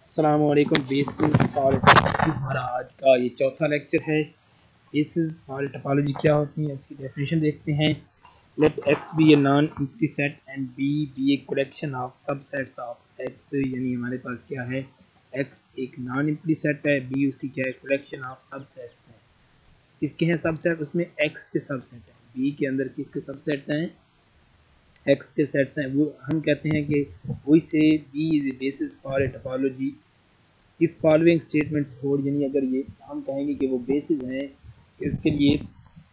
अस्सलामुअलैकुम। Basis for topology हमारा आज का ये चौथा लेक्चर है। बेसिस फॉर टोपोलॉजी क्या होती है, इसकी डेफिनेशन देखते हैं। Let X be a non empty set and B be a collection of subsets of X. यानी हमारे पास क्या है, एक्स एक नॉन एम्प्टी सेट है, बी उसकी क्या है, कलेक्शन ऑफ सबसेट्स है। किसके हैं सबसेट, उसमें एक्स के सबसेट हैं। बी के अंदर किसके सबसेट्स हैं, एक्स के सेट्स हैं। वो हम कहते हैं कि we say B is a basis for a topology if following statements hold. यानी अगर ये हम कहेंगे कि वो बेसिस हैं कि उसके लिए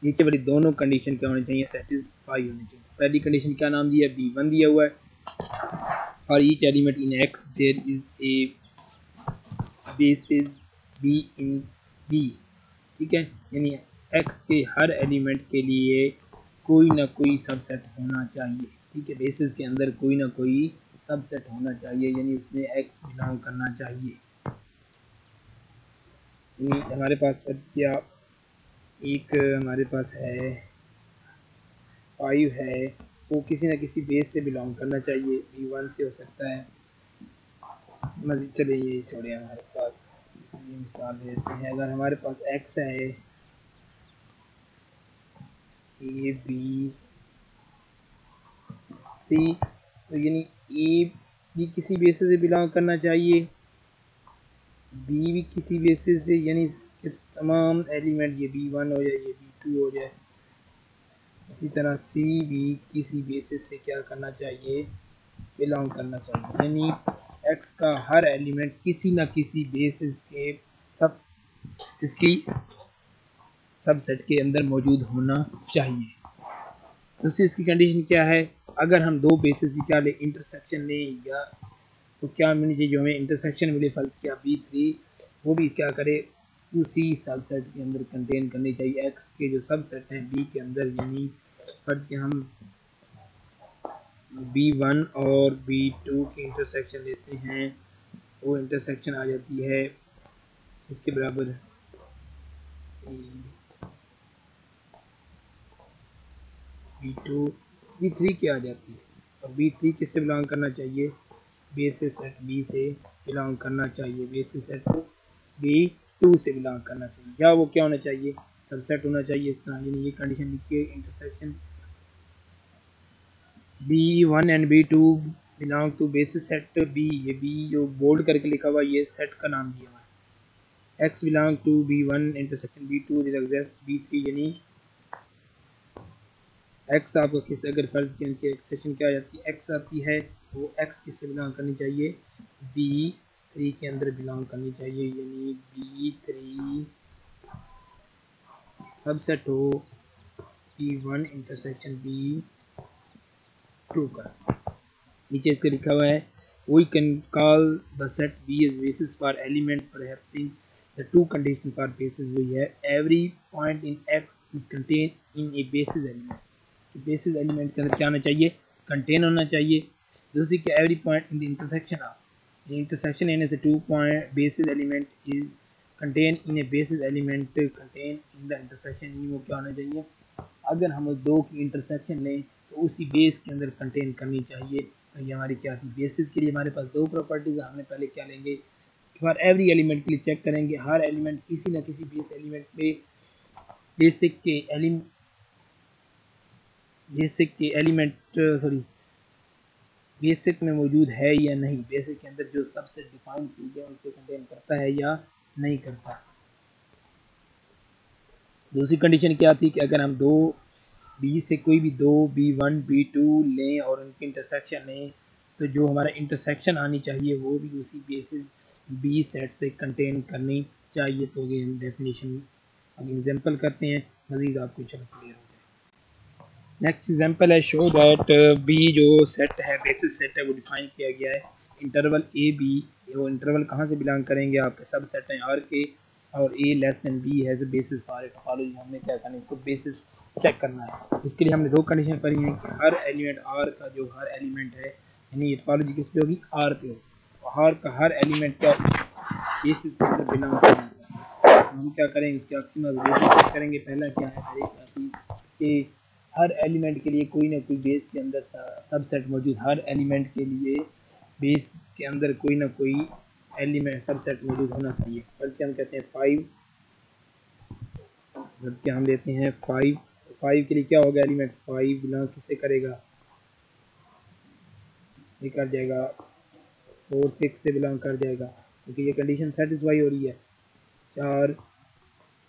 नीचे वाली दोनों कंडीशन क्या होनी चाहिए, सेटिस्फाई होनी चाहिए। पहली कंडीशन क्या नाम दिया, B1 दिया हुआ है। और each element in X there is a basis B in B. ठीक है, यानी एक्स के हर एलिमेंट के लिए कोई ना कोई सबसेट होना चाहिए। ठीक है, बेसिस के अंदर कोई ना कोई सबसेट होना चाहिए, यानी इसमें एक्स बिलोंग करना चाहिए। यानी हमारे पास क्या एक हमारे पास है 5 है, वो किसी ना किसी बेस से बिलोंग करना चाहिए। B1 से हो सकता है, मजीद चले ये छोड़े। हमारे पास ये मिसाल देते हैं, अगर हमारे पास एक्स है ए बी सी, तो यानी ए भी किसी बेसिस से बिलोंग करना चाहिए, बी भी किसी बेसिस से, यानी तमाम एलिमेंट ये B1 हो जाए, ये B2 हो जाए। इसी तरह सी भी किसी बेसिस से क्या करना चाहिए, बिलोंग करना चाहिए। यानी एक्स का हर एलिमेंट किसी ना किसी बेसिस के सब इसकी सबसेट के अंदर मौजूद होना चाहिए। दूसरी इसकी कंडीशन क्या है, अगर हम दो बेसिस की क्या ले, इंटरसेक्शन लें, या तो क्या मिलनी चाहिए, जो हमें इंटरसेक्शन मिले फर्ज किया B3, वो भी क्या करे, उसी सबसेट के अंदर कंटेन करनी चाहिए। एक्स के जो सबसेट हैं बी के अंदर, यानी फर्ज के हम B1 और B2 की इंटरसेक्शन लेते हैं, वो इंटरसेक्शन आ जाती है इसके बराबर B2 B3 की आ जाती है। और B3 किससे बिलोंग करना चाहिए, बेसिस सेट B से बिलोंग करना चाहिए, बेसिस सेट B2 से बिलोंग करना चाहिए, या वो क्या होना चाहिए, सबसेट होना चाहिए। इस तरह यानी ये कंडीशन लिखिए, intersection B1 and B2 belong to basis set B। ये B जो बोल्ड करके लिखा हुआ, ये सेट का नाम दिया हुआ है। X belong to B1 intersection B2 this exist B3, यानी एक्स आपको किस अगर फर्ज की इनकी एक्सेशन क्या आ जाती है, एक्स आती है, वो एक्स किससे बिलोंग करनी चाहिए, B3 के अंदर बिलोंग करनी चाहिए। यानी B3 सबसेट हो B1 इंटरसेक्शन B2 का। नीचे इसका लिखा हुआ है, we can call the set B as basis for element perhaps in the two condition for basis वही है, every point in X is contained in a basis element। Basis element के अंदर क्या होना चाहिए, कंटेन होना चाहिए। दूसरी क्या, every point in the intersection of, intersection यानी से 2 point basis element is contain in A basis element contain in the intersection. वो क्या होना चाहिए, अगर हम दो की इंटरसेक्शन लें तो उसी बेस के अंदर कंटेन करनी चाहिए। तो ये हमारी क्या थी, बेसिस के लिए हमारे पास दो प्रॉपर्टीज। हमने पहले क्या लेंगे, फॉर एवरी एलिमेंट के लिए चेक करेंगे, हर एलिमेंट किसी न किसी बेस एलिमेंट पे बेसिक के बेसिक में मौजूद है या नहीं, बेसिक के अंदर जो सबसे डिफाइन की गई उसे कंटेन करता है या नहीं करता। दूसरी कंडीशन क्या थी कि अगर हम दो बी से कोई भी दो B1 B2 लें और उनकी इंटरसेक्शन लें, तो जो हमारा इंटरसेक्शन आनी चाहिए वो भी उसी बेसिस बी सेट से कंटेन करनी चाहिए। तो ये हम डेफिनेशन अब एग्जांपल करते हैं, मजीद आपको चलो क्लियर हो जाए। नेक्स्ट एग्जांपल है, शो दैट बी जो सेट है, बेसिस सेट है, वो डिफाइन किया गया है इंटरवल ए बी। वो इंटरवल कहाँ से बिलोंग करेंगे, आपके सब सेट हैं आर के, और A less than B has a basis for a topology. हमने क्या करना है, इसको बेसिस चेक करना है। इसके लिए हमने दो कंडीशन पढ़ी हैं कि हर एलिमेंट आर का जो हर एलिमेंट है, यानी ये टोपोलॉजी किस पे होगी, आर पे होगी। आर का हर एलिमेंट क्या बेसिस के अंदर बिलोंग करेंगे। तो हम क्या करेंगे, उसके अक्सिमल बेसिस चेक करेंगे। पहला क्या है कि हर एलिमेंट के लिए कोई ना कोई बेस के अंदर सबसेट मौजूद, हर एलिमेंट के लिए बेस के अंदर कोई ना कोई एलिमेंट सबसेट मौजूद होना चाहिए। फर्ज के हम कहते हैं 5, फर्ज के हम लेते हैं 5, 5 के लिए क्या होगा, एलिमेंट 5 बिलोंग किससे करेगा, ये कर जाएगा 4 6 से बिलोंग कर जाएगा, क्योंकि ये कंडीशन सेटिस्फाई हो रही है। 4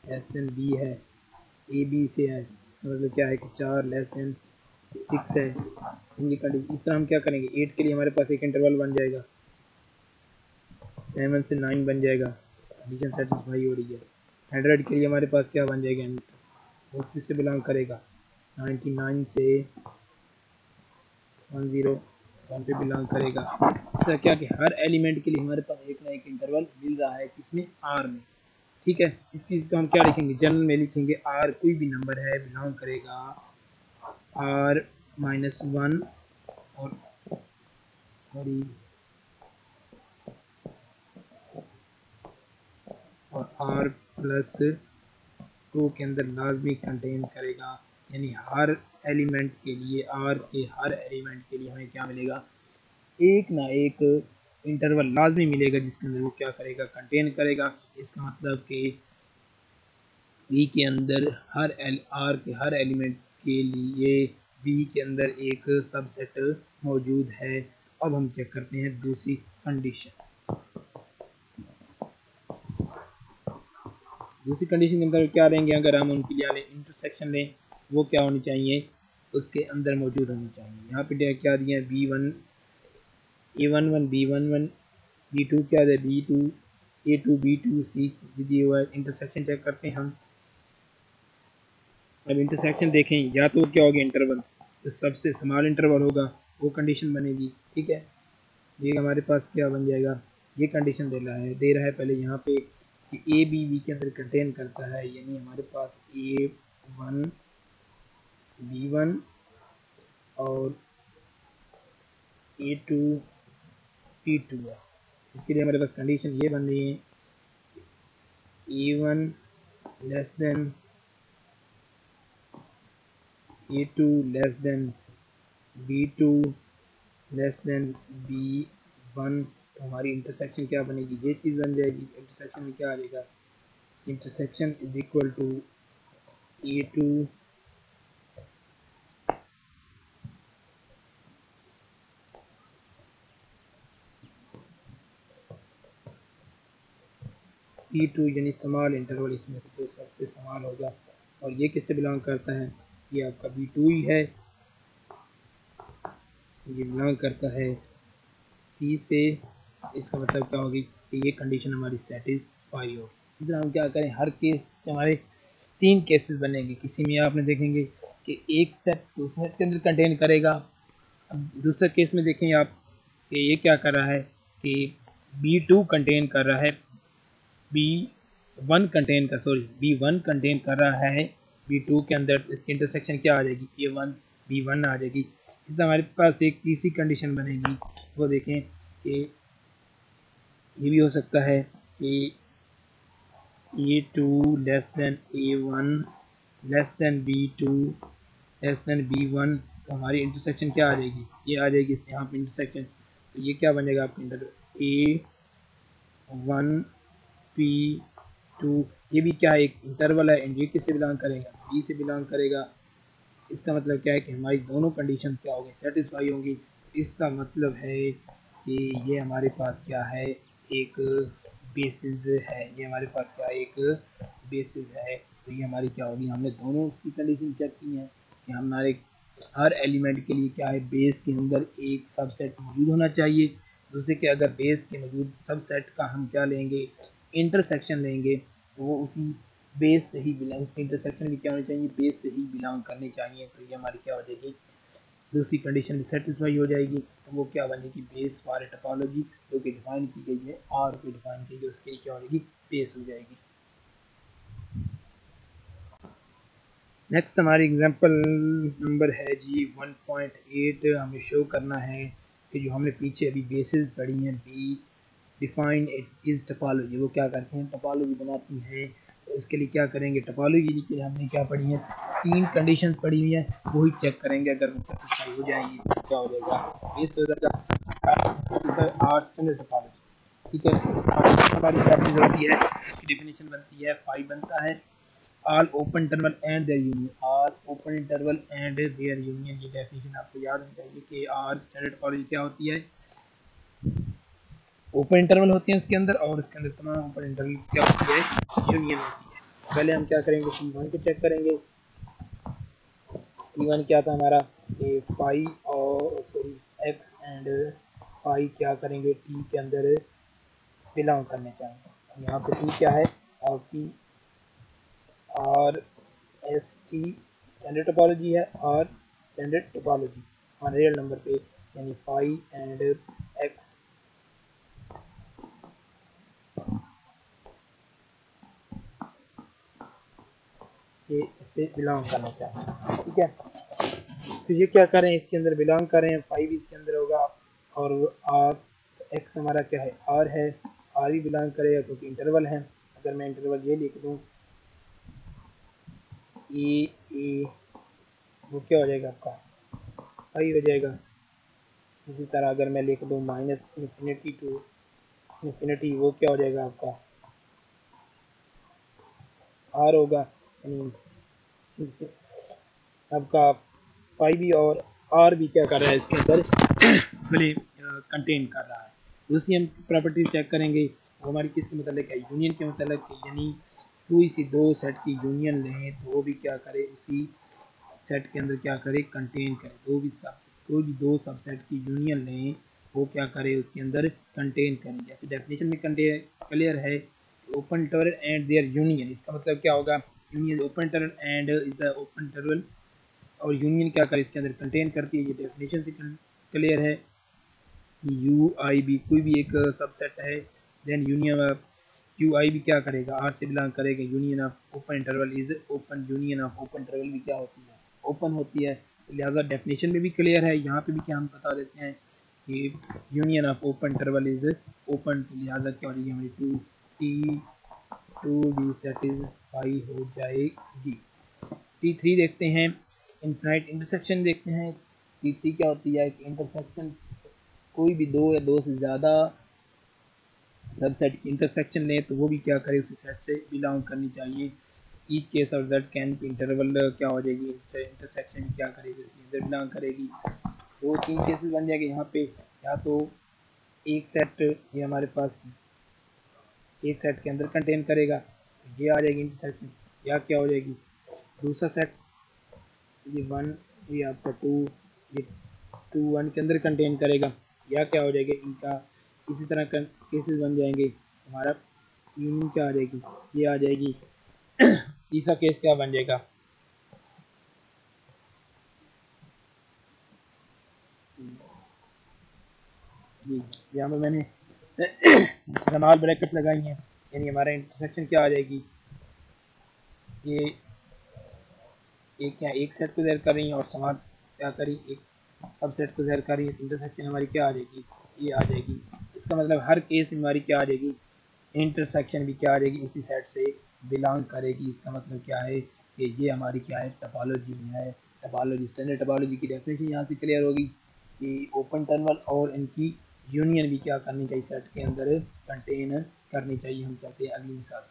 लेस देन बी है, ए बी से है, इसका मतलब क्या है कि 4 लेस देन 6 है। इनकी कंडीशन इस तरह हम क्या करेंगे, 8 के लिए हमारे पास एक इंटरवल बन जाएगा, 7 से 9 बन जाएगा, कंडीशन सेटिस्फाई हो रही है। 100 के लिए हमारे पास क्या बन जाएगा, वो किससे बिलोंग करेगा, 99 से 101 पे बिलोंग करेगा। इसका क्या कि हर एलिमेंट के लिए हमारे पास एक ना एक इंटरवल मिल रहा है, किसमें, आर में। ठीक है, इसको हम क्या लिखेंगे, जनरल में लिखेंगे आर कोई भी नंबर है बिलोंग करेगा आर -1 और आर +2 के अंदर लाजमी कंटेन करेगा। यानी हर एलिमेंट के लिए, आर के हर एलिमेंट के लिए हमें क्या मिलेगा, एक ना एक इंटरवल लाजमी मिलेगा जिसके अंदर वो क्या करेगा, कंटेन करेगा। इसका मतलब कि बी के अंदर आर के हर एलिमेंट के लिए बी के अंदर एक सबसेट मौजूद है। अब हम चेक करते हैं दूसरी कंडीशन। दूसरी कंडीशन के अंदर क्या लेंगे, अगर हम उनके लिए इंटरसेक्शन लें, वो क्या होनी चाहिए, उसके अंदर मौजूद होनी चाहिए। यहाँ पे क्या दिया है, B1 A11 B11 B2 क्या है, B2 A2 B2 C दिया हुआ है। इंटरसेक्शन चेक करते हैं हम। अब इंटरसेक्शन देखें, या तो क्या होगा इंटरवल, तो सबसे स्मॉल इंटरवल होगा, वो कंडीशन बनेगी। ठीक है, ये हमारे पास क्या बन जाएगा, ये कंडीशन दे रहा है पहले यहाँ पे कि ए बी के अंदर कंटेन करता है, यानी हमारे पास A1 B1 और A2 P2 है। इसके लिए हमारे पास कंडीशन ये बन रही है, A1 less than A2 less than B2 less than B1। तो हमारी इंटरसेक्शन क्या बनेगी, ये चीज़ बन जाएगी। इंटरसेक्शन में क्या आ जाएगा, intersection is equal to A2 P2, यानी स्मॉल इंटरवल इसमें से जो सबसे स्मॉल होगा। और ये किससे बिलोंग करता है, ये आपका B2 ही है, ये बिलोंग करता है P से। इसका मतलब क्या होगी कि ये कंडीशन हमारी सेटिस्फाई हो। इस तरह हम क्या करें, हर केस हमारे 3 केसेस बनेंगे। किसी में आपने देखेंगे कि एक सेट दूसरे सेट के अंदर कंटेन करेगा। अब दूसरे केस में देखें आप कि ये क्या कर रहा है कि B2 कंटेन कर रहा है, B1 कंटेन कर रहा है B2 के अंदर। तो इसकी इंटरसेक्शन क्या आ जाएगी, A1 B1 आ जाएगी। इससे हमारे पास एक तीसरी कंडीशन बनेगी, वो देखें कि ये भी हो सकता है कि A2 less than A1 less than B2 less than B1। तो हमारी इंटरसेक्शन क्या आ जाएगी, ये आ जाएगी इससे यहाँ पे इंटरसेक्शन। तो ये क्या बनेगा आपके अंदर, A1 P2, ये भी क्या है, एक इंटरवल है, एंड ये किससे बिलोंग करेगा, B से बिलोंग करेगा। इसका मतलब क्या है कि हमारी दोनों कंडीशन क्या होगी, सेटिस्फाई होंगी। इसका मतलब है कि ये हमारे पास क्या है, एक बेसिस है, ये हमारे पास क्या एक बेसिस है। तो ये हमारी क्या होगी, हमने दोनों की कंडीशन चेक की है कि हमारे हर एलिमेंट के लिए क्या है, बेस के अंदर एक सबसेट मौजूद होना चाहिए। दूसरे के अगर बेस के मौजूद सबसेट का हम क्या लेंगे, इंटरसेक्शन लेंगे, तो वो उसी बेस से ही बिलोंग, उसकी इंटरसेक्शन भी क्या होनी चाहिए, बेस से ही बिलोंग करनी चाहिए। तो ये हमारी क्या हो जाएगी, दूसरी कंडीशन सेटिस्फाई हो जाएगी। तो वो क्या बनेगी, बेस वाले टोपोलॉजी जो कि डिफाइन की गई है, आर को डिफाइन की गई, उसके लिए क्या हो जाएगी, बेस हो जाएगी। नेक्स्ट हमारी एग्जांपल नंबर है जी 1.8। हमें शो करना है कि जो हमने पीछे अभी बेसिस पढ़ी हैं, B define it is topology, वो क्या करते हैं, टोपोलॉजी बनाती हैं। तो इसके लिए क्या करेंगे, टोपोलॉजी के लिए हमने क्या पढ़ी है, 3 कंडीशंस पढ़ी हुई हैं, वही चेक करेंगे। अगर वो सेटिस्फाई हो जाएंगी तो क्या हो जाएगा, बेस हो जाएगा आर स्टैंडर्ड टोपोलॉजी। ठीक है। हमारी क्या चीज़ होती है, इसकी डेफिनेशन बनती है, फाई बनता है all open interval and their union, all open interval and their union. ये डेफिनेशन आपको याद होनी चाहिए कि आर स्टैंडर्ड टोपोलॉजी क्या होती है, ओपन इंटरवल होते हैं उसके अंदर, और उसके अंदर तमाम ओपन इंटरवल क्या होती है, यूनियन होती है। पहले हम क्या करेंगे, P1 को चेक करेंगे। P1 क्या था हमारा, कि फाई और सॉरी एक्स एंड फाई क्या करेंगे, टी के अंदर बिलोंग करने चाहिए। यहाँ पे टी क्या है, और पी और एस टी स्टैंडर्ड टोपोलॉजी है, और standard topology on real number पे, यानी फाई एंड एक्स ये इससे बिलोंग करना चाहिए। ठीक है, तो ये क्या करें, इसके अंदर बिलोंग करें, फाइव इसके अंदर होगा, और आर एक्स हमारा क्या है, आर है, आर ही बिलोंग करेगा क्योंकि इंटरवल है। अगर मैं इंटरवल ये लिख दूँ ए, वो क्या हो जाएगा आपका, फाइव हो जाएगा। इसी तरह अगर मैं लिख दूँ माइनस इन्फिनिटी टू इन्फिनिटी, वो क्या हो जाएगा आपका, आर होगा, यानी आपका फाइव भी और आर भी क्या कर रहा है इसके अंदर भले कंटेन कर रहा है। दूसरी हम प्रॉपर्टीज चेक करेंगे, वो हमारी किसके मतलब है, यूनियन के मतलब, यानी कोई सी दो सेट की यूनियन लें तो वो भी क्या करे, उसी सेट के अंदर क्या करे, कंटेन करे। कोई भी दो सब सेट की यूनियन लें, वो क्या करे, उसके अंदर कंटेन करें। जैसे डेफिनेशन में कंटेन क्लियर है, open interval and their union, इसका मतलब क्या होगा, union open interval and is the open interval, और यूनियन क्या करे, इसके अंदर कंटेन करती है। ये डेफिनेशन से क्लियर है। यू आई बी कोई भी एक सबसेट है, देन यूनियन क्यू आई भी क्या करेगा, आर से बिलोंग करेगा। Union of open interval is open, union of open interval भी क्या होती है, ओपन होती है। लिहाजा डेफिनेशन में भी क्लियर है, यहाँ पे भी क्या हम बता देते हैं कि union of open interval is open, तो लिहाजा क्या हो जाएगी हमारी two T two D satisfy हो जाएगी। T3 देखते हैं, इनफाइनाइट इंटरसेक्शन देखते हैं। T3 क्या होती है, इंटरसेक्शन, कोई भी दो या दो से ज़्यादा सबसेट की इंटरसेक्शन लें तो वो भी क्या करे, उसी सेट से बिलोंग करनी चाहिए। Each case of Z can भी इंटरवल क्या हो जाएगी, इंटरसेक्शन क्या करेगी, इसके अंदर बिलोंग करेगी। दो तीन केसेस बन जाएंगे यहाँ पे, या तो एक सेट ये हमारे पास एक सेट के अंदर कंटेन करेगा, ये आ जाएगी इंटरसेक्शन, या क्या हो जाएगी दूसरा सेट, ये वन, ये आपका टू, ये टू वन के अंदर कंटेन करेगा, या क्या हो जाएगा इनका इसी तरह केसेस बन जाएंगे। हमारा यूनियन क्या आ जाएगी, ये आ जाएगी। तीसरा केस क्या बन जाएगा, जी यहाँ पे मैंने स्मॉल ब्रैकेट लगाई हैं, यानी हमारा इंटरसेक्शन क्या आ जाएगी, ये एक क्या एक सेट को ज़ेर कर रही है और समाज क्या करी, एक सब सेट को ज़ेर कर रही है, इंटरसेक्शन हमारी क्या आ जाएगी, ये आ जाएगी। इसका मतलब हर केस में हमारी क्या आ जाएगी, इंटरसेक्शन भी क्या आ जाएगी, उसी सेट से बिलोंग करेगी। इसका मतलब क्या है कि ये हमारी क्या है, टोपोलॉजी में है। टोपोलॉजी स्टैंडर्ड टोपोलॉजी की डेफिनेशन यहाँ से क्लियर होगी कि ओपन टर्मिनल और इनकी यूनियन भी क्या करनी चाहिए, सेट के अंदर कंटेन करनी चाहिए। हम चलते हैं अगली मिसाल।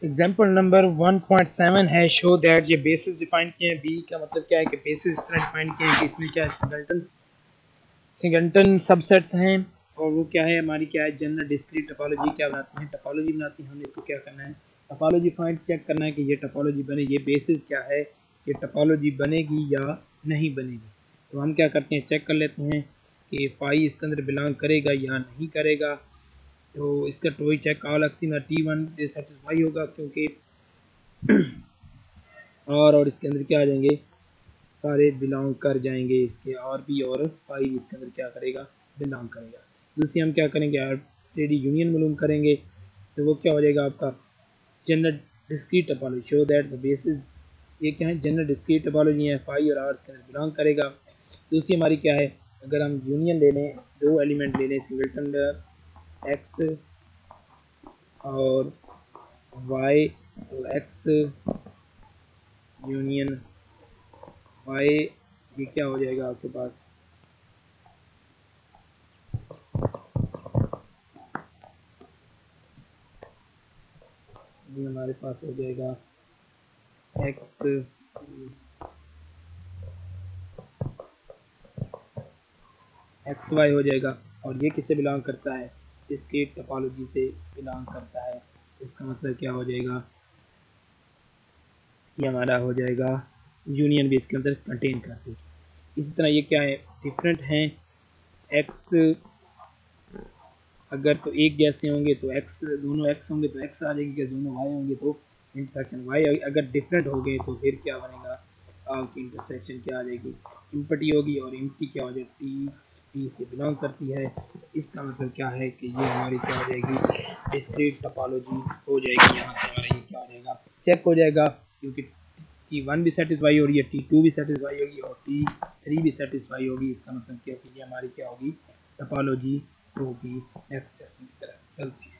एग्जाम्पल नंबर 1.7 है, शो दैट, ये बेसिस डिफाइन किए हैं। बी का मतलब क्या है कि बेसिस इस तरह डिफाइन किए हैं कि इसमें क्या है, सिंगल्टन सबसेट्स हैं, और वो क्या है हमारी क्या है, जनरल डिस्क्रीट टोपोलॉजी क्या बनाती है, टोपोलॉजी बनाती है। हमने इसको क्या करना है, टोपोलॉजी फाइंड चेक करना है कि ये टोपोलॉजी बने, ये बेसिस क्या है, ये टोपोलॉजी बनेगी या नहीं बनेगी। तो हम क्या करते हैं, चेक कर लेते हैं कि फाई इसके अंदर बिलोंग करेगा या नहीं करेगा। तो इसका टोई चेक ऑल एक्सिमा T1 से सेटिस्फाई होगा, क्योंकि और इसके अंदर क्या आ जाएंगे, सारे बिलोंग कर जाएंगे इसके, और भी और फाइव इसके अंदर क्या करेगा, बिलोंग करेगा। दूसरी हम क्या करेंगे, आरटीडी यूनियन मालूम करेंगे, तो वो क्या हो जाएगा आपका general discrete topology, show that the basis, ये क्या है, जनरल डिस्क्रीट टोपोलॉजी है, फाइव और आर के अंदर बिलोंग करेगा। दूसरी हमारी क्या है, अगर हम यूनियन ले लें, दो एलिमेंट ले लें, सिंगलटन एक्स और वाई, तो एक्स यूनियन वाई, ये क्या हो जाएगा आपके पास, ये हमारे पास हो जाएगा एक्स एक्स वाई हो जाएगा। और ये किससे बिलोंग करता है, इसके टोपोलॉजी से बिलोंग करता है। इसका मतलब क्या हो जाएगा, ये हमारा हो जाएगा यूनियन भी इसके अंदर कंटेन करती है। इसी तरह ये क्या है, डिफरेंट हैं। एक्स अगर तो एक जैसे होंगे तो एक्स, दोनों एक्स होंगे तो एक्स आ जाएंगे, दोनों वाई होंगे तो इंटरसेक्शन वाई। अगर डिफरेंट हो गए तो फिर क्या बनेगा, आपकी इंटरसेक्शन क्या आ जाएगी, इम्पटी होगी। और इम्पटी क्या हो जाएगी, टी से बिलोंग करती है। इसका मतलब क्या है कि ये हमारी क्या हो जाएगी, डिस्क्रीट टोपोलॉजी हो जाएगी। यहाँ से हमारा ये क्या हो जाएगा, चेक हो जाएगा, क्योंकि T1 भी सेटिस्फाई हो रही है, T2 भी सेटिस्फाई होगी और T3 भी सेटिस्फाई होगी। इसका मतलब क्या है कि ये हमारी क्या होगी, टोपोलॉजी होगी नेक्स्ट सेशन की तरफ चलते हैं।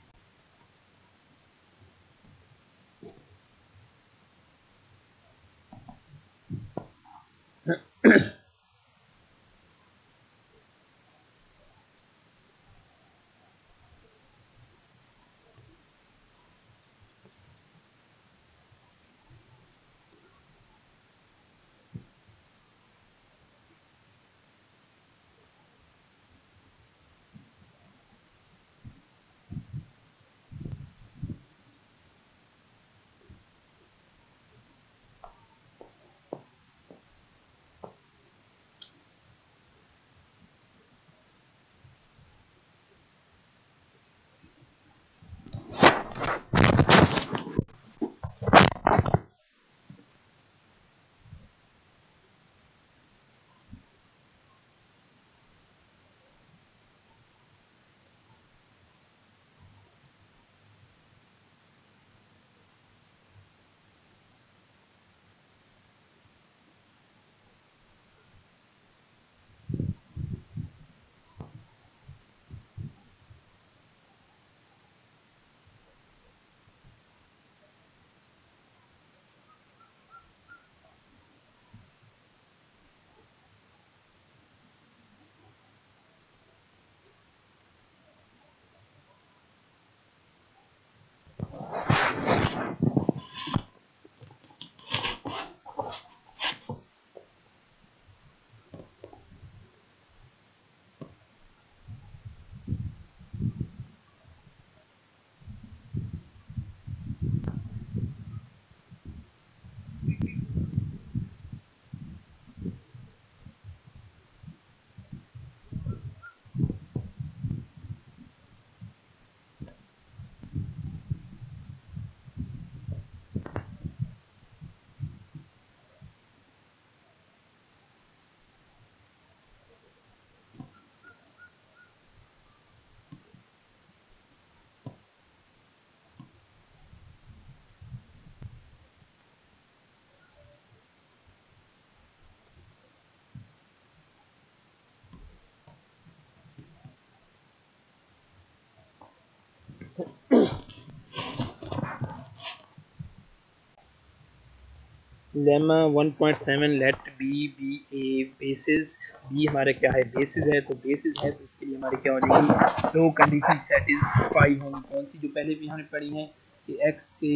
Lemma 1.7 let B be a basis, B हमारा क्या है, बेसिस है। तो बेसिस है तो इसके लिए हमारी क्या हो जाएगी, दो कंडीशन सेटिस्फाई होंगी। कौन सी, जो पहले भी हमने पढ़ी है कि एक्स के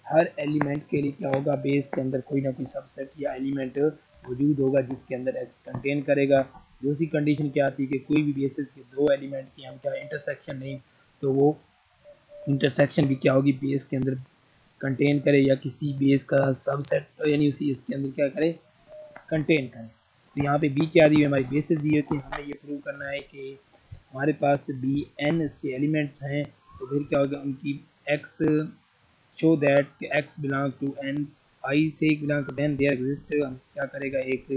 हर एलिमेंट के लिए क्या होगा, बेस के अंदर कोई ना कोई सबसेट या एलिमेंट मौजूद होगा जिसके अंदर एक्स कंटेन करेगा। दूसरी कंडीशन क्या आती है कि कोई भी बेसिस के दो एलिमेंट की हम क्या इंटरसेक्शन नहीं, तो वो इंटरसेक्शन भी क्या होगी, बेस के अंदर कंटेन करे या किसी बेस का सबसेट यानी उसी इसके अंदर क्या करे, कंटेन करे। तो यहाँ पे बी क्या दी है, हमारी बेसिस दी होती है। हमें ये प्रूव करना है कि हमारे पास बी एन इसके एलिमेंट्स हैं, तो फिर क्या होगा, उनकी x show that x belong to N, I से belong to N there exist, हम क्या करेगा, एक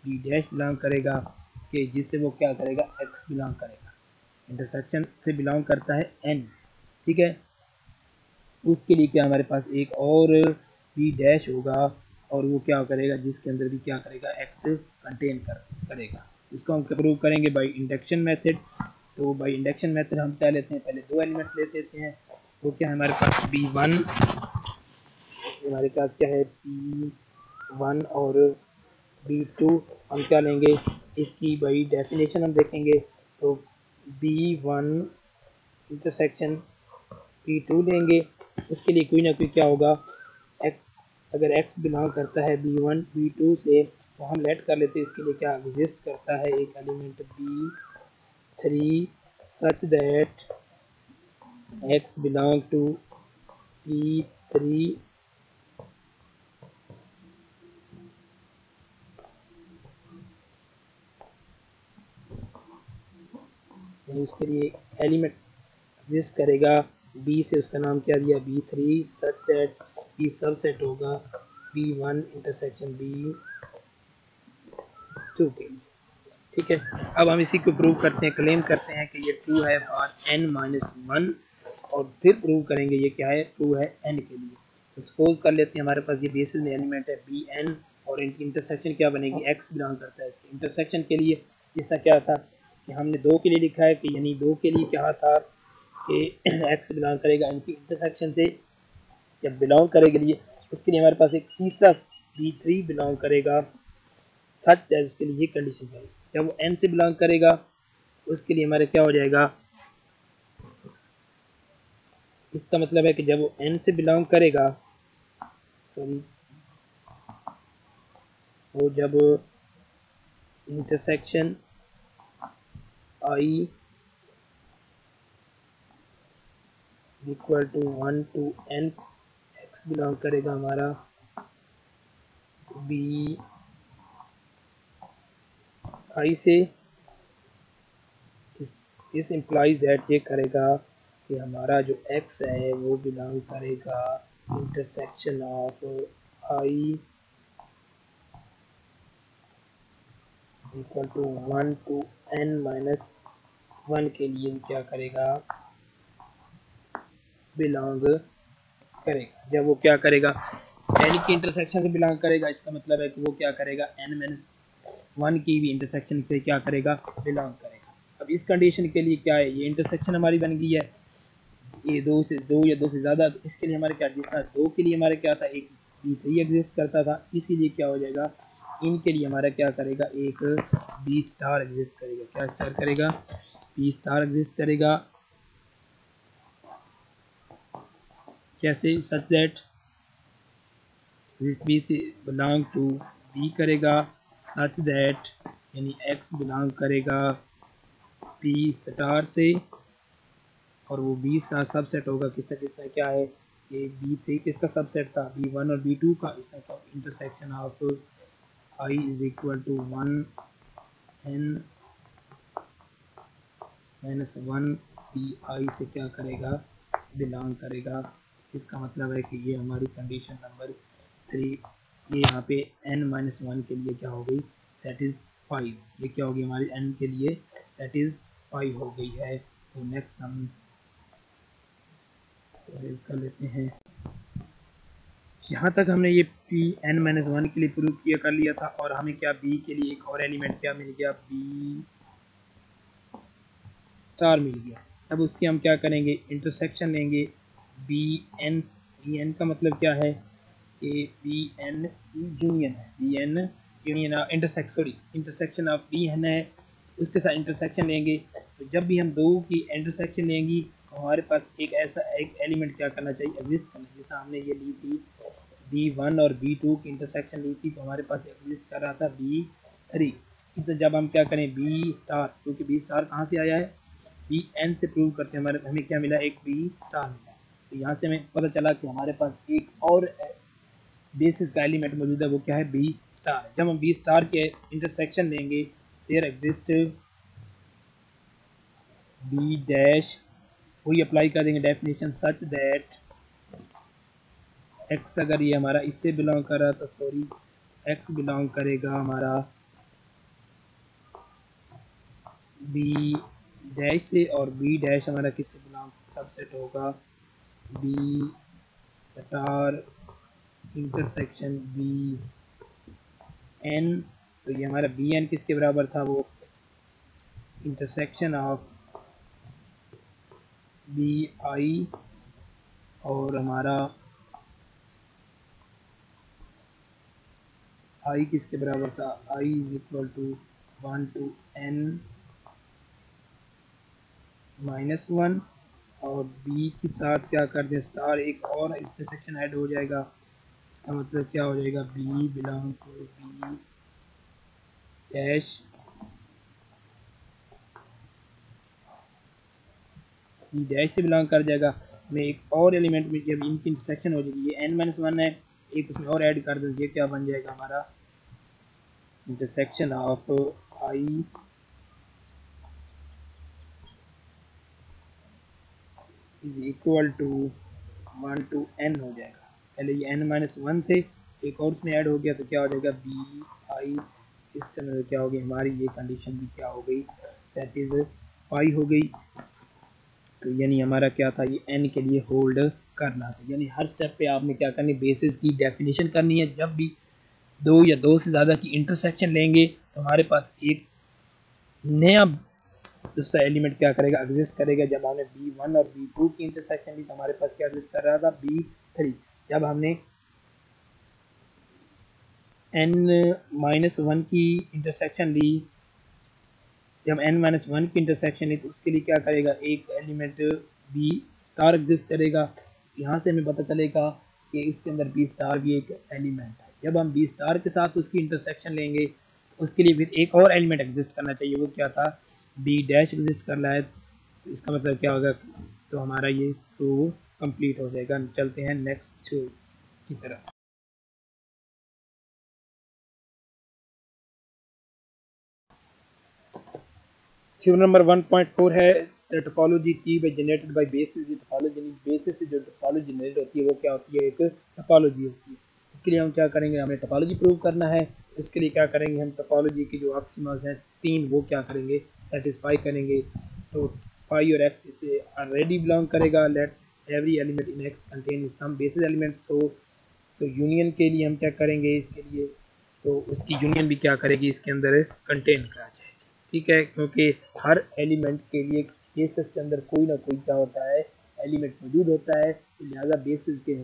बी डैश बिलोंग करेगा कि जिससे वो क्या करेगा, एक्स बिलोंग करेगा, इंटरसेक्शन से बिलोंग करता है एन, ठीक है। उसके लिए क्या हमारे पास एक और बी डैश होगा और वो क्या करेगा, जिसके अंदर भी क्या करेगा, एक्स कंटेन करेगा। इसको हम प्रूव करेंगे बाय इंडक्शन मेथड। तो बाय इंडक्शन मेथड हम क्या लेते हैं, पहले दो एलिमेंट ले लेते हैं। तो क्या हमारे पास बी वन, हमारे पास क्या है, पी B1 और B2 हम क्या लेंगे, इसकी भाई डेफिनेशन हम देखेंगे। तो B1 इंटरसेक्शन B2 लेंगे, उसके लिए कोई ना कोई क्या होगा, अगर x बिलोंग करता है B1 B2 से तो हम लेट कर लेते हैं इसके लिए क्या एग्जिस्ट करता है एक element B3 such that x belong to B3 उसके लिए एलिमेंट एग्जिस्ट करेगा B से, उसका नाम क्या दिया B3 such that B subset होगा B1 इंटरसेक्शन B2 के लिए। ठीक है, अब हम इसी को प्रूव करते हैं, क्लेम करते हैं कि ये ट्रू है फॉर n-1 और फिर प्रूव करेंगे ये क्या है, ट्रू है n के लिए। तो सपोज कर लेते हैं हमारे पास ये बेसिस में एलिमेंट है Bn और इनकी इंटरसेक्शन क्या बनेगी, x बिलोंग करता है इसके इंटरसेक्शन के लिए। जैसा क्या था कि हमने 2 के लिए लिखा है कि यानी 2 के लिए क्या था कि x बिलोंग करेगा इनकी इंटरसेक्शन से, जब बिलोंग करेगा लिए उसके लिए हमारे पास एक तीसरा B3 बिलोंग करेगा सच दैट, उसके लिए ये कंडीशन है जब वो n से बिलोंग करेगा उसके लिए हमारे क्या हो जाएगा, इसका मतलब है कि जब वो n से बिलोंग करेगा, सॉरी वो जब intersection i equal to 1 to n x belong करेगा हमारा b i से, इस इम्प्लाइज दैट ये करेगा कि हमारा जो x है वो बिलोंग करेगा intersection of i equal to 1 to n-1 के लिए क्या करेगा, बिलोंग करेगा। जब वो क्या करेगा n की इंटरसेक्शन से बिलोंग करेगा, इसका मतलब है कि वो क्या करेगा n-1 की भी इंटरसेक्शन से क्या करेगा, बिलोंग करेगा। अब इस कंडीशन के लिए क्या है, ये इंटरसेक्शन हमारी बन गई है, ये दो या दो से ज़्यादा, तो इसके लिए हमारे क्या जिस तरह 2 के लिए हमारे क्या था एक B3 एग्जिस्ट करता था, इसीलिए क्या हो जाएगा इनके लिए हमारा क्या करेगा एक B स्टार एग्जिस्ट करेगा। क्या स्टार करेगा, B स्टार एग्जिस्ट करेगा। कैसे, सच दैट दिस B से बिलोंग टू B करेगा, सच दैट यानी X बिलोंग करेगा B स्टार से और वो B का सबसेट होगा किसका क्या है, ये B3 किसका सबसेट था, B1 और B2 का। इसका क्या intersection of I is equal to 1 n-1 BI से क्या करेगा, बिलोंग करेगा। इसका मतलब है कि ये हमारी कंडीशन नंबर 3 ये यहाँ पे n-1 के लिए क्या हो गई, सेटिस्फाई, ये क्या होगी हमारी n के लिए सेटिस्फाई हो गई है। तो नेक्स्ट हम कर लेते हैं, यहाँ तक हमने ये n-1 के लिए प्रूव किया कर लिया था और हमें क्या b के लिए एक और एलिमेंट क्या मिल गया, b स्टार मिल गया। अब उसकी हम क्या करेंगे, इंटरसेक्शन लेंगे bn, bn का मतलब क्या है कि bn यूनियन है, bn union intersection of bn है, उसके साथ इंटरसेक्शन लेंगे। तो जब भी हम दो की इंटरसेक्शन लेंगी तो हमारे पास एक ऐसा एक एलिमेंट क्या करना चाहिए, एग्जिस्ट करना। जैसे हमने ये ली थी B1 और B2 की इंटरसेक्शन ली थी तो हमारे पास एग्जिस्ट कर रहा था B3। इसे जब हम क्या करें B स्टार, क्योंकि B स्टार कहाँ से आया है, Bn से प्रूव करते हैं, हमारे हमें क्या मिला, एक B स्टार मिला। तो यहाँ से हमें पता चला कि हमारे पास एक और बेसिस का एलिमेंट मौजूद है, वो क्या है, B स्टार। जब हम B स्टार के इंटरसेक्शन लेंगे देयर एग्जिस्ट B डैश, वही अप्लाई कर देंगे डेफिनेशन सच दैट x, अगर ये हमारा इससे बिलोंग कर रहा था, सॉरी x बिलोंग करेगा हमारा B डैश से और B डैश हमारा किससे बिलोंग सबसेट होगा, B स्टार इंटरसेक्शन Bn। तो ये हमारा Bn किसके बराबर था, वो इंटरसेक्शन ऑफ Bi और हमारा आई किसके बराबर था, I is equal to 1 to n -1 और b के साथ क्या कर दें स्टार, एक और इंटरसेक्शन ऐड हो जाएगा। इसका मतलब क्या हो जाएगा, b belong to b dash b dash से बिलोंग कर जाएगा। में एक और एलिमेंट में जब इनकी इंटरसेक्शन हो जाएगी, ये n-1 है, एक उसमें और ऐड कर दो, ये क्या बन जाएगा हमारा intersection of I is equal to 1 to n हो जाएगा। पहले ये n-1 थे, एक और उसमें ऐड हो गया तो क्या हो जाएगा बी आई, इसके अंदर क्या हो गई हमारी ये कंडीशन भी क्या हो गई, सेटिस्फाई हो गई। तो यानी हमारा क्या था, ये n के लिए होल्ड करना था। यानी हर स्टेप पे आपने क्या करनी, बेसिस की डेफिनेशन करनी है। जब भी दो या दो से ज़्यादा की इंटरसेक्शन लेंगे तो हमारे पास एक नया दूसरा एलिमेंट क्या करेगा, एग्जिस्ट करेगा। जब हमने B1 और B2 की इंटरसेक्शन ली तो हमारे पास क्या एग्जिस्ट कर रहा था, B3। जब हमने n-1 की इंटरसेक्शन ली, जब n-1 की इंटरसेक्शन ली तो उसके लिए क्या करेगा, एक एलिमेंट B स्टार एग्जिस्ट करेगा। यहाँ से हमें पता चलेगा कि इसके अंदर B स्टार भी एक एलिमेंट है। जब हम B स्टार के साथ उसकी इंटरसेक्शन लेंगे उसके लिए फिर एक और एलिमेंट एग्जिस्ट करना चाहिए, वो क्या था, B डैश एग्जिस्ट कर रहा है। तो इसका मतलब क्या होगा, तो हमारा ये प्रूव कंप्लीट हो जाएगा। चलते हैं नेक्स्ट की तरफ। थ्योरम नंबर 1.4 है topology T by generated by basis. Topology basis से जो टोपोलॉजी जनरेट होती है वो क्या होती है, एक टोपोलॉजी होती है। इसके लिए हम क्या करेंगे, हमें टोपोलॉजी प्रूव करना है। इसके लिए क्या करेंगे, हम टोपोलॉजी की जो एक्सिमास हैं 3 वो क्या करेंगे, सेटिस्फाई करेंगे। तो फाई और एक्स इसे ऑलरेडी बिलोंग करेगा। Let every element in X contain some basis elements हो। तो यूनियन के लिए हम क्या करेंगे, इसके लिए तो उसकी यूनियन भी क्या करेगी, इसके अंदर कंटेन करा जाएगी। ठीक है, क्योंकि हर एलिमेंट के लिए बेसिस के अंदर कोई ना कोई क्या होता है, एलिमेंट मौजूद होता है। तो लिहाजा बेसिस के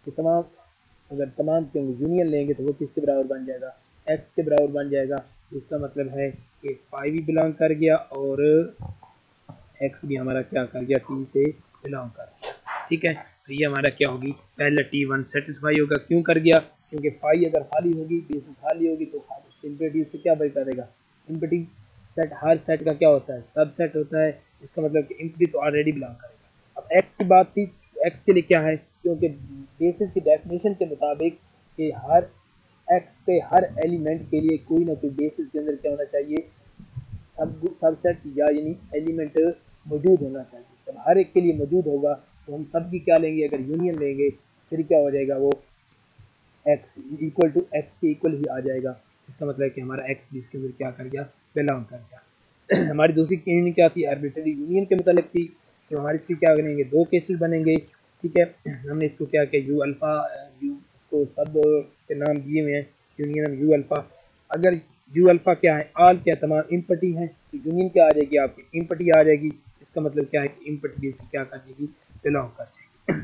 तमाम, अगर तमाम के यूनियन लेंगे तो वो किसके बराबर बन जाएगा, एक्स के बराबर बन जाएगा। इसका मतलब है कि फाइव भी बिलोंग कर गया और एक्स भी हमारा क्या कर गया, टी से बिलोंग कर गया। ठीक है, तो ये हमारा क्या होगी, पहला T1 सेटिस्फाई होगा। क्यों कर गया, क्योंकि फाई अगर खाली होगी, बेसिस खाली होगी तो सिंपलिटी से क्या करेगा, सिंपलिटी सेट हर सेट का क्या होता है, सब सेट होता है। इसका मतलब कि इम्पटी तो ऑलरेडी बिलोंग करेगा। अब एक्स की बात थी, एक्स के लिए क्या है, क्योंकि बेसिस की डेफिनेशन के मुताबिक कि हर एक्स के हर एलिमेंट के लिए कोई ना कोई बेसिस के अंदर क्या होना चाहिए, सबसेट या यानी एलिमेंट मौजूद होना चाहिए। जब हर एक के लिए मौजूद होगा तो हम सब की क्या लेंगे, अगर यूनियन लेंगे फिर क्या हो जाएगा, वो एक्स इक्वल टू एक्स के इक्वल ही आ जाएगा। इसका मतलब है कि हमारा एक्स भी इसके अंदर क्या कर गया, बिलोंग कर गया। हमारी दूसरी यूनियन क्या थी, आर्बिट्रेरी यूनियन के मुतालिक थी। तो हमारे इसके क्या बनेंगे, दो केसेस बनेंगे। ठीक है, हमने इसको क्या किया, यू अल्फ़ा, यू इसको सब के नाम दिए हुए हैं, यूनियन ऑफ यू अल्फ़ा। अगर यू अल्फ़ा क्या है, आल क्या तमाम इम्पटी हैं, तो यूनियन क्या आ जाएगी, आपकी इम्पटी आ जाएगी। इसका मतलब क्या है कि इम्पटी बेस क्या कर जाएगी, बिलोंग कर जाएगी।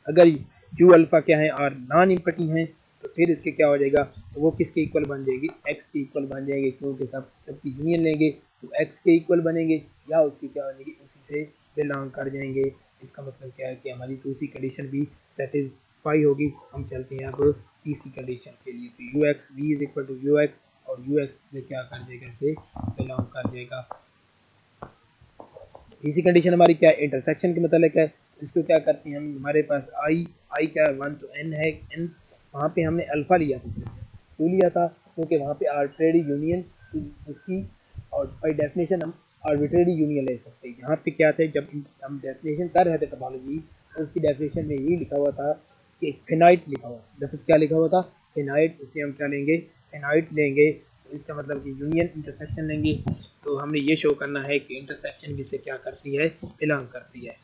अगर यू अल्फ़ा क्या है और नॉन इम्पटी हैं तो फिर इसके क्या हो जाएगा, तो वो किसके इक्वल बन जाएगी, एक्स के इक्वल बन जाएंगे। क्योंकि सबकी यूनियन लेंगे तो एक्स के इक्वल बनेंगे या उसकी क्या बनेगी, उसी से बिलोंग कर जाएंगे। इसका मतलब क्या है कि हमारी दूसरी कंडीशन भी सेटिस्फाई होगी। हम चलते हैं अब तीसरी कंडीशन के लिए। तो U X V is equal to U X और यू एक्स से क्या कर जाएगा, इसे बिलोंग कर जाएगा। तीसरी कंडीशन हमारी क्या है, इंटरसेक्शन के मतलब है। इसको क्या करते हैं हम, हमारे पास आई क्या है 1 to n है, n वहाँ पे हमने अल्फा लिया था सिर्फ। क्यों लिया था, क्योंकि वहाँ पे आर्बिट्रेरी यूनियन उसकी, और बाई डेफिनेशन हम आर्बिट्रेरी यूनियन ले सकते हैं। यहाँ पे क्या थे, जब हम डेफिनेशन कर रहे थे टोपोलॉजी तो उसकी डेफिनेशन में यही लिखा हुआ था कि फिनाइट लिखा हुआ, लफ्ज़ क्या लिखा हुआ था, फिनाइट। इसलिए हम क्या लेंगे, फिनाइट लेंगे। तो इसका मतलब कि यूनियन इंटरसेक्शन लेंगे। तो हमने ये शो करना है कि इंटरसेक्शन भी से क्या करती है, बिलोंग करती है।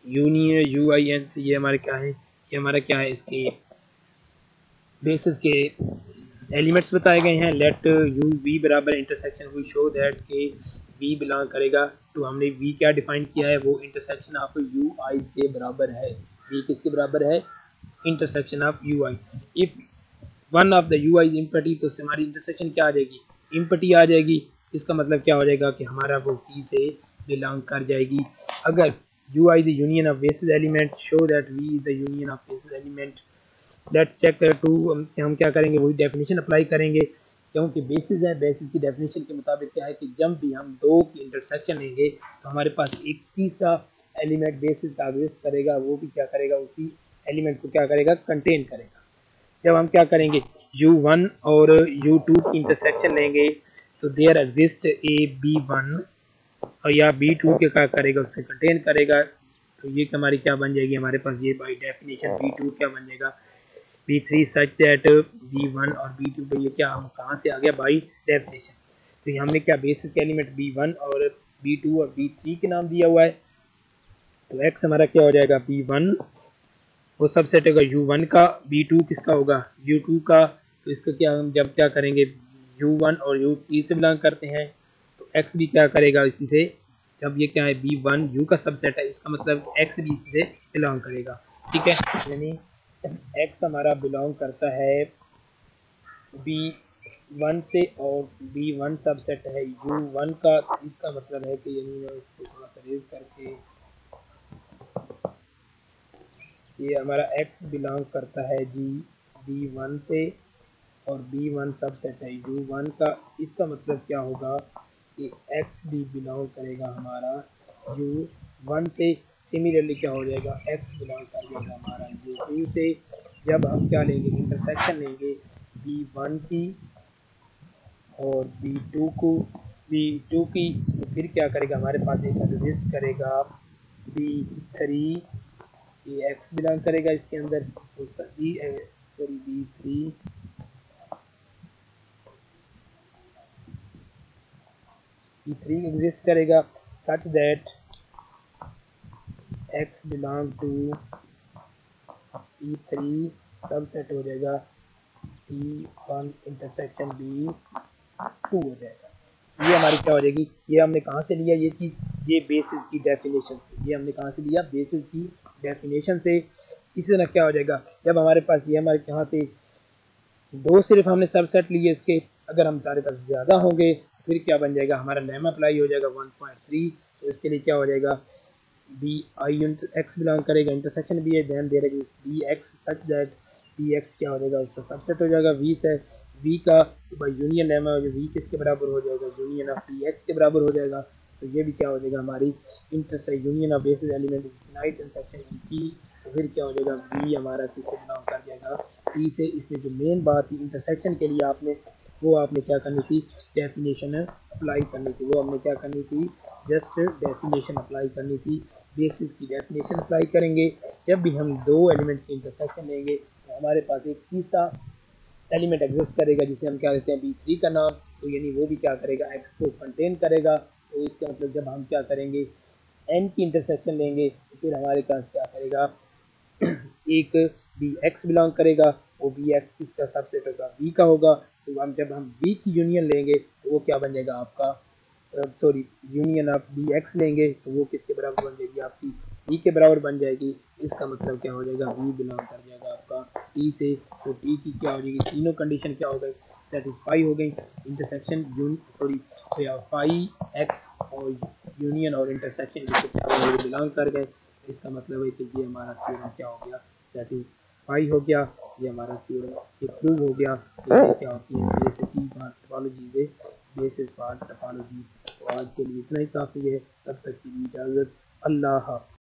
यूनियन यू आई एन से ये हमारे क्या है, ये हमारा क्या है, इसके बेसिस के एलिमेंट्स बताए गए हैं। लेट यू वी बराबर इंटरसेक्शन, वी शो दैट के वी बिलोंग करेगा। तो हमने वी क्या डिफाइन किया है, वो इंटरसेक्शन ऑफ यू आई के बराबर है। वी किसके बराबर है, intersection of you I. If one of the you I empty, तो उससे हमारी इंटरसेक्शन क्या आ जाएगी, एम्पटी आ जाएगी। इसका मतलब क्या हो जाएगा कि हमारा वो P से बिलोंग कर जाएगी। अगर U I the union of basis element show that V is the union of basis element, let check two, हम क्या करेंगे, वही डेफिनेशन अप्लाई करेंगे, क्योंकि बेसिस है, बेसिस की डेफिनेशन के मुताबिक क्या है कि जब भी हम दो की इंटरसेक्शन लेंगे तो हमारे पास एक तीसरा एलिमेंट बेसिस का एग्जिस्ट करेगा, वो भी क्या करेगा, उसी एलिमेंट को क्या करेगा, कंटेन करेगा। जब हम क्या करेंगे, u1 और u2 की इंटरसेक्शन लेंगे तो देयर एग्जिस्ट ए b1 और या b2 के क्या करेगा, उससे कंटेन करेगा। तो ये हमारी क्या बन जाएगी, हमारे पास ये बाई डेफिनेशन b2 क्या बन जाएगा, b3 सच दैट b1 और b2 पे, ये क्या हम कहाँ से आ गया, बाई डेफिनेशन। तो ये हमने क्या बेसिस के एलिमेंट b1 और b2 और b3 के नाम दिया हुआ है। तो x हमारा क्या हो जाएगा, b1 वो सबसेट होगा u1 का, b2 किसका होगा, u2 का। तो इसका क्या हम जब क्या करेंगे, u1 और u3 से बिलोंग करते हैं तो x भी क्या करेगा इसी से, जब ये क्या है b1 u का सबसेट है, इसका मतलब x भी इसी से बिलोंग करेगा। ठीक है, यानी x हमारा बिलोंग करता है b1 से और b1 सबसेट है u1 का। इसका मतलब है कि यानी मैं इसको थोड़ा सा रेज करके, ये हमारा x बिलोंग करता है जी b1 से और b1 सबसेट है u1 का। इसका मतलब क्या होगा कि x भी बिलोंग करेगा हमारा u1 से। सिमिलरली क्या हो जाएगा, x बिलोंग कर जाएगा हमारा u2 से। जब हम क्या लेंगे, इंटरसेक्शन लेंगे b1 की और b2 की, तो फिर क्या करेगा, हमारे पास एक एग्जिस्ट करेगा b3, ये x बिलोंग करेगा इसके अंदर, तो सॉरी b3 एग्जिस्ट करेगा such that x belong to b3 subset हो जाएगा b1 इंटरसेक्शन b2 हो जाएगा। ये हमारी क्या हो जाएगी, ये हमने कहाँ से लिया ये चीज़, ये बेसिस की डेफिनेशन से, ये हमने कहाँ से लिया, बेसिस की डेफिनेशन से। इसी तरह क्या हो जाएगा, जब हमारे पास ये हमारे यहाँ पे दो सिर्फ हमने सबसेट लिए इसके, अगर हमारे पास ज़्यादा होंगे फिर क्या बन जाएगा, हमारा लेमा अप्लाई हो जाएगा 1.3। तो इसके लिए क्या हो जाएगा, बी आई एक्स बिलोंग करेगा, इंटरसेक्शन भी है, then there is B X such that B X क्या हो जाएगा, उसका सबसेट हो जाएगा वी से, वी का भाई यूनियन लेमा वी किसके बराबर हो जाएगा, यूनियन ऑफ बी एक्स के बराबर हो जाएगा। तो ये भी क्या हो जाएगा, हमारी intersection union of basis element infinite intersection की। तो फिर क्या हो जाएगा, वी हमारा किससे बिलोंग कर जाएगा, पी से। इसमें जो मेन बात थी इंटरसेक्शन के लिए आपने क्या करनी थी, डेफिनेशन अप्लाई करनी थी, वो हमने क्या करनी थी, जस्ट डेफिनेशन अप्लाई करनी थी। बेसिस की डेफिनेशन अप्लाई करेंगे, जब भी हम दो एलिमेंट की इंटरसेक्शन लेंगे तो हमारे पास एक तीसरा एलिमेंट एग्जिस्ट करेगा जिसे हम क्या कहते हैं b3 का नाम। तो यानी वो भी क्या करेगा, x को कंटेन करेगा। तो इसका मतलब जब हम क्या करेंगे, n की इंटरसेक्शन लेंगे तो फिर हमारे पास क्या करेगा, एक बी एक्स बिलोंग करेगा, वो बी एक्स किसका सबसेट होगा, बी का होगा। तो हम जब हम बी की यूनियन लेंगे तो वो क्या बन जाएगा आपका, sorry union of B X लेंगे तो वो किसके बराबर बन जाएगी, आपकी बी के बराबर बन जाएगी। इसका मतलब क्या हो जाएगा, बी बिलोंग कर जाएगा आपका टी से। तो टी की क्या हो जाएगी, तीनों कंडीशन क्या हो गई, सेटिस्फाई हो गई। इंटरसेक्शन सॉरी फाई एक्स और यूनियन और इंटरसेक्शन बिलोंग कर गए। इसका मतलब है कि ये हमारा थ्योरम क्या हो गया, सेटिस्फाई हो गया, ये हमारा थ्योरम ये प्रूव हो गया। तो ये क्या होती है बेसिक पार्ट टोपोलॉजी से, बेसिक पार्ट टोपोलॉजी। तो आज के लिए इतना ही काफ़ी है, तब तक की इजाज़त, अल्लाह हाफ़िज़।